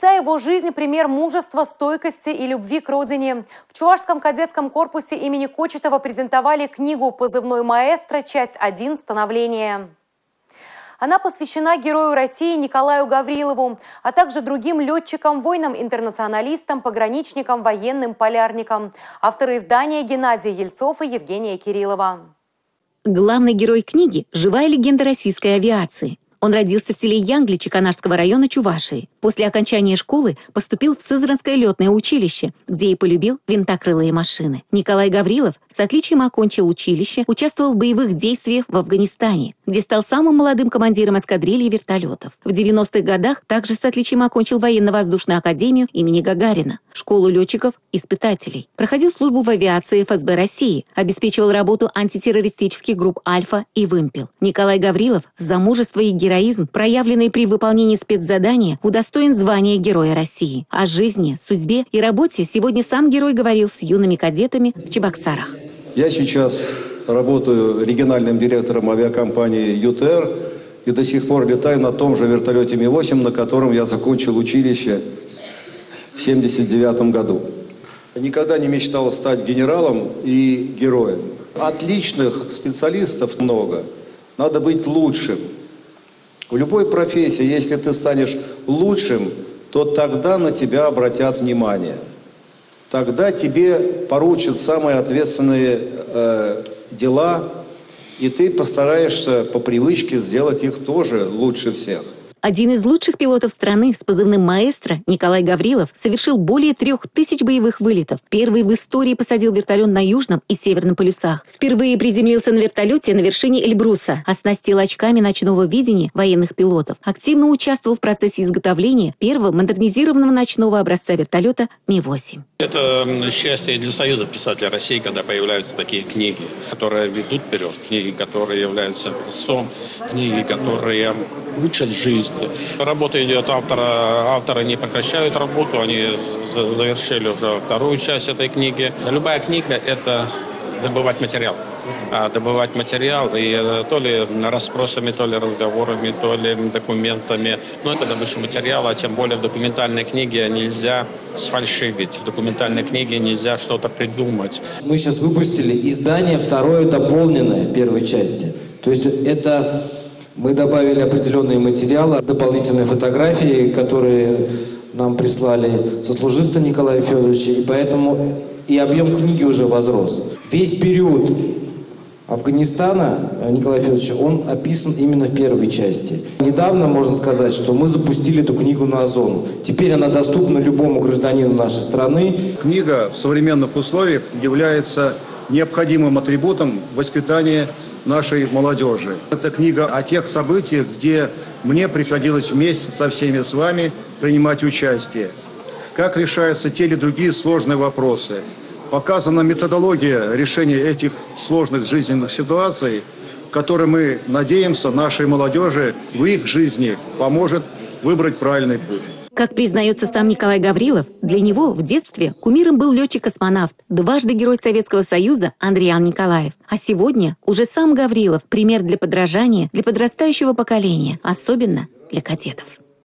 Вся его жизнь – пример мужества, стойкости и любви к родине. В Чувашском кадетском корпусе имени Кочетова презентовали книгу «Позывной маэстро. Часть 1. Становление». Она посвящена герою России Николаю Гаврилову, а также другим летчикам, воинам-интернационалистам, пограничникам, военным, полярникам. Авторы издания Геннадий Ельцов и Евгения Кириллова. Главный герой книги – живая легенда российской авиации. Он родился в селе Янгли Чеканашского района Чувашии. После окончания школы поступил в Сызранское летное училище, где и полюбил винтокрылые машины. Николай Гаврилов с отличием окончил училище, участвовал в боевых действиях в Афганистане, где стал самым молодым командиром эскадрильи вертолетов. В 90-х годах также с отличием окончил военно-воздушную академию имени Гагарина, школу летчиков-испытателей. Проходил службу в авиации ФСБ России, обеспечивал работу антитеррористических групп «Альфа» и «Вымпел». Николай Гаврилов за мужество и героизм, проявленный при выполнении спецзадания, удостоен звания Героя России. О жизни, судьбе и работе сегодня сам герой говорил с юными кадетами в Чебоксарах. Я сейчас работаю региональным директором авиакомпании ЮТР и до сих пор летаю на том же вертолете Ми-8, на котором я закончил училище в 1979 году. Никогда не мечтал стать генералом и героем. Отличных специалистов много. Надо быть лучшим. В любой профессии, если ты станешь лучшим, то тогда на тебя обратят внимание. Тогда тебе поручат самые ответственные дела, и ты постараешься по привычке сделать их тоже лучше всех. Один из лучших пилотов страны с позывным «Маэстро» Николай Гаврилов совершил более 3000 боевых вылетов. Первый в истории посадил вертолет на Южном и Северном полюсах. Впервые приземлился на вертолете на вершине Эльбруса, оснастил очками ночного видения военных пилотов. Активно участвовал в процессе изготовления первого модернизированного ночного образца вертолета Ми-8. Это счастье для Союза писателей России, когда появляются такие книги, которые ведут вперед, книги, которые являются образцом, книги, которые учат жизнь. Работа идет автора, авторы не прекращают работу, они завершили уже вторую часть этой книги. Любая книга – это добывать материал. Добывать материал и то ли расспросами, то ли разговорами, то ли документами. Но это добыча материала, а тем более в документальной книге нельзя сфальшивить. В документальной книге нельзя что-то придумать. Мы сейчас выпустили издание второе, дополненное первой части. То есть это мы добавили определенные материалы, дополнительные фотографии, которые нам прислали сослуживцы Николая Федоровича, и поэтому и объем книги уже возрос. Весь период Афганистана Николая Федоровича, он описан именно в первой части. Недавно, можно сказать, что мы запустили эту книгу на Озон. Теперь она доступна любому гражданину нашей страны. Книга в современных условиях является необходимым атрибутом воспитания нашей молодежи. Это книга о тех событиях, где мне приходилось вместе со всеми с вами принимать участие. Как решаются те или другие сложные вопросы. Показана методология решения этих сложных жизненных ситуаций, которой мы надеемся, нашей молодежи в их жизни поможет выбрать правильный путь. Как признается сам Николай Гаврилов, для него в детстве кумиром был летчик-космонавт, дважды Герой Советского Союза Андриан Николаев. А сегодня уже сам Гаврилов – пример для подражания для подрастающего поколения, особенно для кадетов.